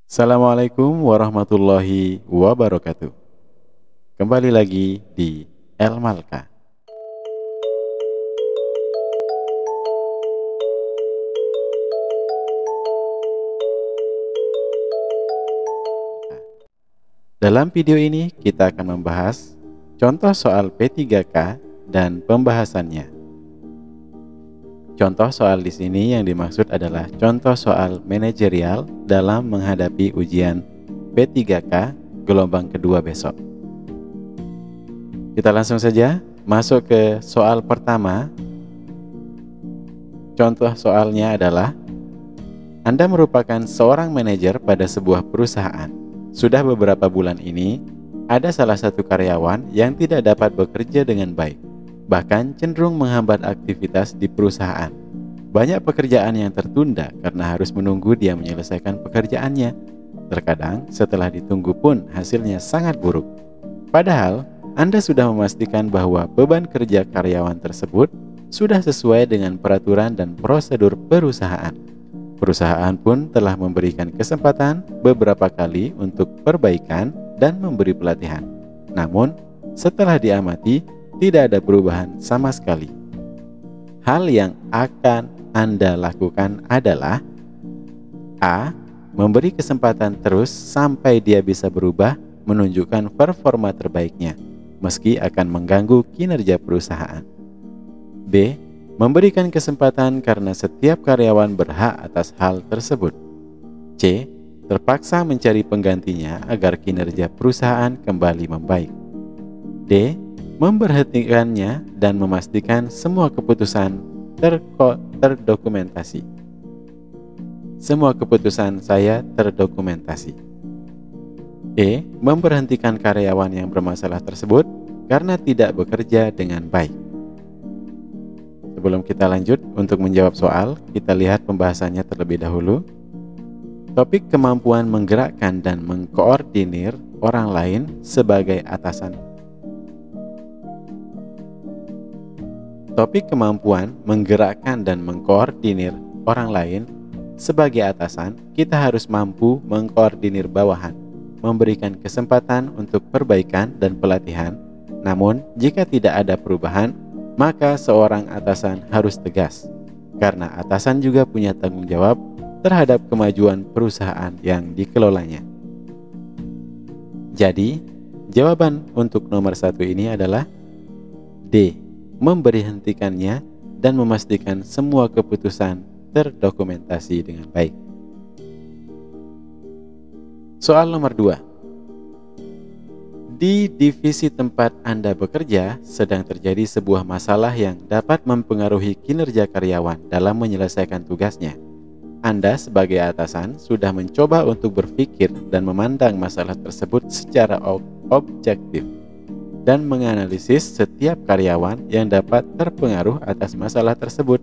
Assalamualaikum warahmatullahi wabarakatuh. Kembali lagi di El Malka. Dalam video ini kita akan membahas contoh soal P3K dan pembahasannya. Contoh soal di sini yang dimaksud adalah contoh soal manajerial dalam menghadapi ujian P3K gelombang kedua besok. Kita langsung saja masuk ke soal pertama. Contoh soalnya adalah Anda merupakan seorang manajer pada sebuah perusahaan. Sudah beberapa bulan ini, ada salah satu karyawan yang tidak dapat bekerja dengan baik, bahkan cenderung menghambat aktivitas di perusahaan. Banyak pekerjaan yang tertunda karena harus menunggu dia menyelesaikan pekerjaannya. Terkadang setelah ditunggu pun hasilnya sangat buruk. Padahal Anda sudah memastikan bahwa beban kerja karyawan tersebut sudah sesuai dengan peraturan dan prosedur perusahaan. Perusahaan pun telah memberikan kesempatan beberapa kali untuk perbaikan dan memberi pelatihan. Namun, setelah diamati, tidak ada perubahan sama sekali. Hal yang akan Anda lakukan adalah A. Memberi kesempatan terus sampai dia bisa berubah menunjukkan performa terbaiknya, meski akan mengganggu kinerja perusahaan. B. Memberikan kesempatan karena setiap karyawan berhak atas hal tersebut. C. Terpaksa mencari penggantinya agar kinerja perusahaan kembali membaik. D. Memberhentikannya dan memastikan semua keputusan terdokumentasi. Semua keputusan saya terdokumentasi. E. Memberhentikan karyawan yang bermasalah tersebut karena tidak bekerja dengan baik. Sebelum kita lanjut untuk menjawab soal, kita lihat pembahasannya terlebih dahulu. Topik kemampuan menggerakkan dan mengkoordinir orang lain sebagai atasan. Topik kemampuan menggerakkan dan mengkoordinir orang lain sebagai atasan, kita harus mampu mengkoordinir bawahan, memberikan kesempatan untuk perbaikan dan pelatihan. Namun, jika tidak ada perubahan, maka seorang atasan harus tegas, karena atasan juga punya tanggung jawab terhadap kemajuan perusahaan yang dikelolanya. Jadi, jawaban untuk nomor 1 ini adalah D. Memberhentikannya dan memastikan semua keputusan terdokumentasi dengan baik. Soal nomor 2. Di divisi tempat Anda bekerja sedang terjadi sebuah masalah yang dapat mempengaruhi kinerja karyawan dalam menyelesaikan tugasnya. Anda sebagai atasan sudah mencoba untuk berpikir dan memandang masalah tersebut secara objektif dan menganalisis setiap karyawan yang dapat terpengaruh atas masalah tersebut.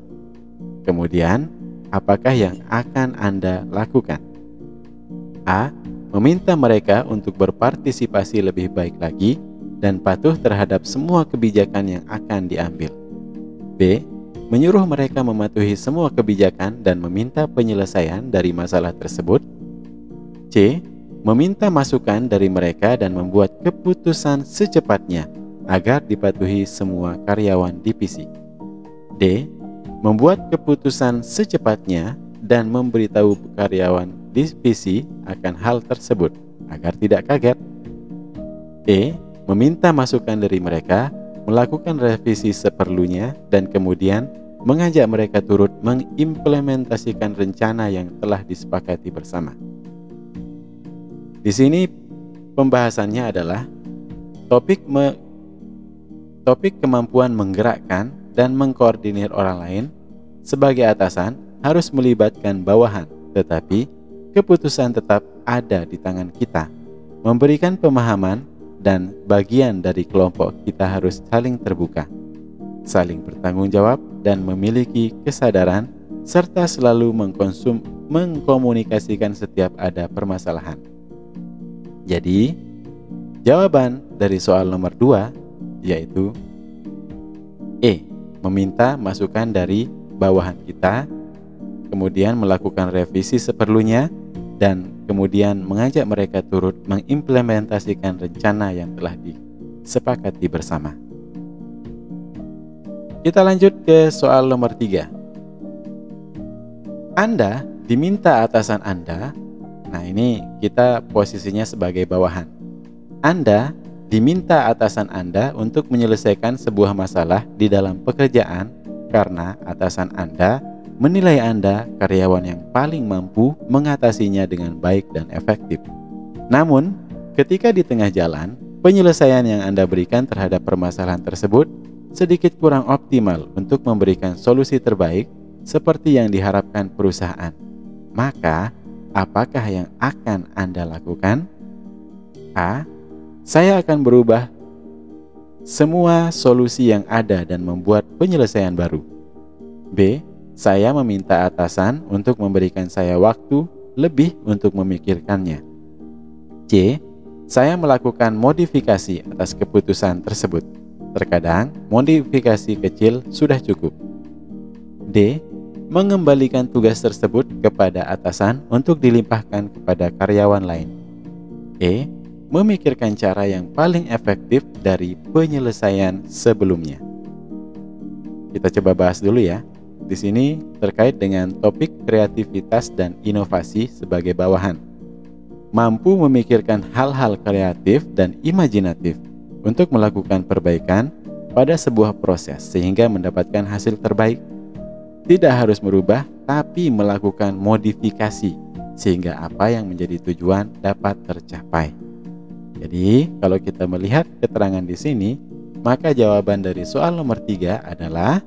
Kemudian, apakah yang akan Anda lakukan? A. Meminta mereka untuk berpartisipasi lebih baik lagi dan patuh terhadap semua kebijakan yang akan diambil. B. Menyuruh mereka mematuhi semua kebijakan dan meminta penyelesaian dari masalah tersebut. C. Meminta masukan dari mereka dan membuat keputusan secepatnya agar dipatuhi semua karyawan divisi. D. Membuat keputusan secepatnya dan memberitahu karyawan divisi akan hal tersebut agar tidak kaget. E. Meminta masukan dari mereka, melakukan revisi seperlunya, dan kemudian mengajak mereka turut mengimplementasikan rencana yang telah disepakati bersama. Di sini pembahasannya adalah topik kemampuan menggerakkan dan mengkoordinir orang lain sebagai atasan harus melibatkan bawahan, tetapi keputusan tetap ada di tangan kita. Memberikan pemahaman dan bagian dari kelompok kita harus saling terbuka, saling bertanggung jawab, dan memiliki kesadaran, serta selalu mengkomunikasikan setiap ada permasalahan. Jadi, jawaban dari soal nomor 2 yaitu E. Meminta masukan dari bawahan kita, kemudian melakukan revisi seperlunya, dan kemudian mengajak mereka turut mengimplementasikan rencana yang telah disepakati bersama. Kita lanjut ke soal nomor 3. Anda diminta atasan Anda, nah ini kita posisinya sebagai bawahan. Anda diminta atasan Anda untuk menyelesaikan sebuah masalah di dalam pekerjaan karena atasan Anda menilai Anda karyawan yang paling mampu mengatasinya dengan baik dan efektif. Namun, ketika di tengah jalan, penyelesaian yang Anda berikan terhadap permasalahan tersebut sedikit kurang optimal untuk memberikan solusi terbaik seperti yang diharapkan perusahaan. Maka, apakah yang akan Anda lakukan? A. Saya akan berubah semua solusi yang ada dan membuat penyelesaian baru. B. Saya meminta atasan untuk memberikan saya waktu lebih untuk memikirkannya. C. Saya melakukan modifikasi atas keputusan tersebut. Terkadang, modifikasi kecil sudah cukup. D. Mengembalikan tugas tersebut kepada atasan untuk dilimpahkan kepada karyawan lain. E. Memikirkan cara yang paling efektif dari penyelesaian sebelumnya. Kita coba bahas dulu ya. Di sini terkait dengan topik kreativitas dan inovasi sebagai bawahan. Mampu memikirkan hal-hal kreatif dan imajinatif untuk melakukan perbaikan pada sebuah proses sehingga mendapatkan hasil terbaik. Tidak harus merubah, tapi melakukan modifikasi sehingga apa yang menjadi tujuan dapat tercapai. Jadi, kalau kita melihat keterangan di sini, maka jawaban dari soal nomor 3 adalah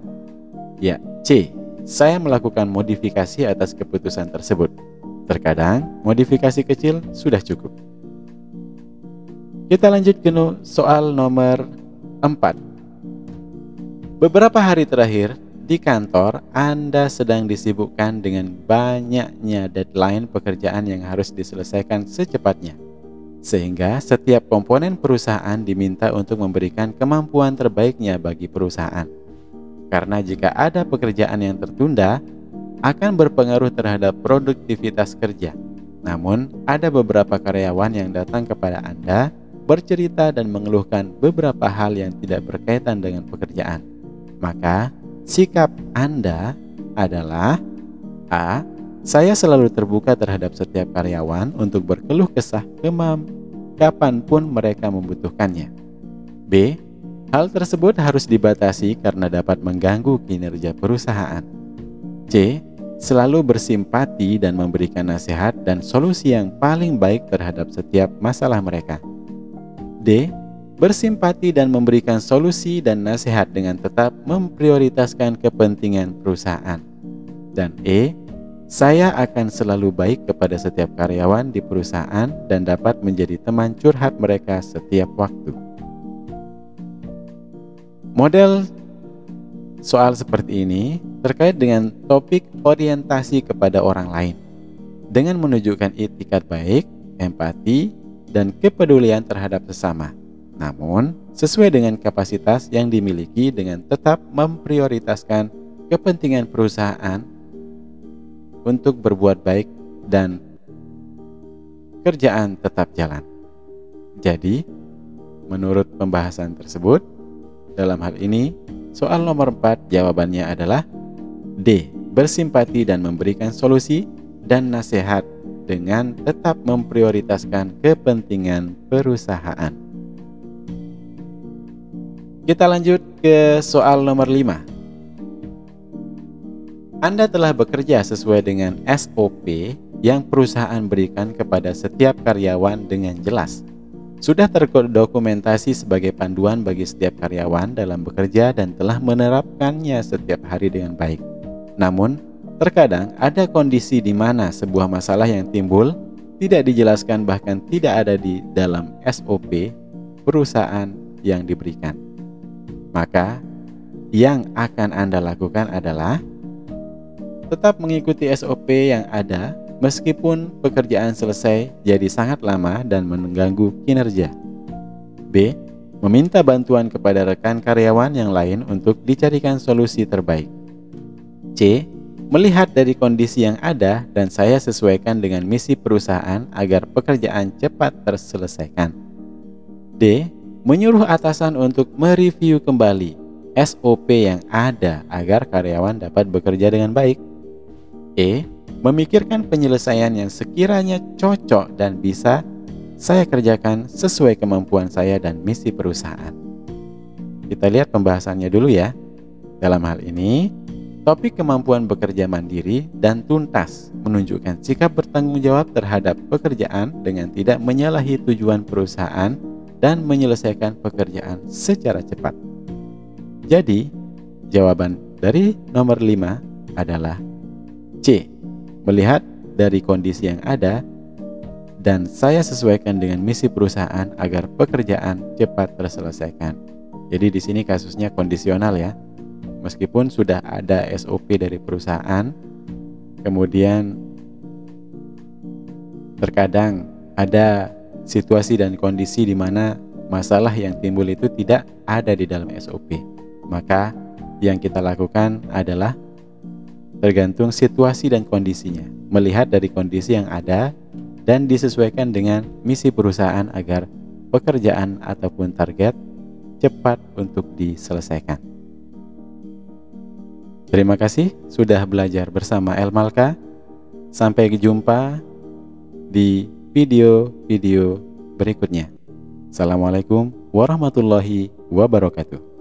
ya, C. Saya melakukan modifikasi atas keputusan tersebut. Terkadang, modifikasi kecil sudah cukup. Kita lanjut ke soal nomor 4. Beberapa hari terakhir, di kantor Anda sedang disibukkan dengan banyaknya deadline pekerjaan yang harus diselesaikan secepatnya. Sehingga setiap komponen perusahaan diminta untuk memberikan kemampuan terbaiknya bagi perusahaan. Karena jika ada pekerjaan yang tertunda, akan berpengaruh terhadap produktivitas kerja. Namun, ada beberapa karyawan yang datang kepada Anda, bercerita dan mengeluhkan beberapa hal yang tidak berkaitan dengan pekerjaan. Maka, sikap Anda adalah A. Saya selalu terbuka terhadap setiap karyawan untuk berkeluh kesah kapanpun mereka membutuhkannya. B. Hal tersebut harus dibatasi karena dapat mengganggu kinerja perusahaan. C. Selalu bersimpati dan memberikan nasihat dan solusi yang paling baik terhadap setiap masalah mereka. D. Bersimpati dan memberikan solusi dan nasihat dengan tetap memprioritaskan kepentingan perusahaan. Dan E. Saya akan selalu baik kepada setiap karyawan di perusahaan dan dapat menjadi teman curhat mereka setiap waktu. Model soal seperti ini terkait dengan topik orientasi kepada orang lain dengan menunjukkan itikat baik, empati, dan kepedulian terhadap sesama. Namun, sesuai dengan kapasitas yang dimiliki dengan tetap memprioritaskan kepentingan perusahaan untuk berbuat baik dan kerjaan tetap jalan. Jadi, menurut pembahasan tersebut, dalam hal ini, soal nomor 4 jawabannya adalah D. Bersimpati dan memberikan solusi dan nasihat dengan tetap memprioritaskan kepentingan perusahaan. Kita lanjut ke soal nomor 5. Anda telah bekerja sesuai dengan SOP yang perusahaan berikan kepada setiap karyawan dengan jelas. Sudah terdokumentasi sebagai panduan bagi setiap karyawan dalam bekerja dan telah menerapkannya setiap hari dengan baik. Namun, terkadang ada kondisi di mana sebuah masalah yang timbul tidak dijelaskan bahkan tidak ada di dalam SOP perusahaan yang diberikan. Maka, yang akan Anda lakukan adalah tetap mengikuti SOP yang ada meskipun pekerjaan selesai jadi sangat lama dan mengganggu kinerja. B. Meminta bantuan kepada rekan karyawan yang lain untuk dicarikan solusi terbaik. C. melihat dari kondisi yang ada dan saya sesuaikan dengan misi perusahaan agar pekerjaan cepat terselesaikan. D. Menyuruh atasan untuk mereview kembali SOP yang ada agar karyawan dapat bekerja dengan baik. E. Memikirkan penyelesaian yang sekiranya cocok dan bisa saya kerjakan sesuai kemampuan saya dan misi perusahaan. Kita lihat pembahasannya dulu ya. Dalam hal ini, topik kemampuan bekerja mandiri dan tuntas menunjukkan sikap bertanggung jawab terhadap pekerjaan dengan tidak menyalahi tujuan perusahaan dan menyelesaikan pekerjaan secara cepat. Jadi, jawaban dari nomor 5 adalah C. Melihat dari kondisi yang ada dan saya sesuaikan dengan misi perusahaan agar pekerjaan cepat terselesaikan. Jadi di sini kasusnya kondisional ya. Meskipun sudah ada SOP dari perusahaan, kemudian terkadang ada situasi dan kondisi di mana masalah yang timbul itu tidak ada di dalam SOP. Maka yang kita lakukan adalah tergantung situasi dan kondisinya, melihat dari kondisi yang ada dan disesuaikan dengan misi perusahaan agar pekerjaan ataupun target cepat untuk diselesaikan. Terima kasih sudah belajar bersama Elmalka. Sampai jumpa di video-video berikutnya. Assalamualaikum warahmatullahi wabarakatuh.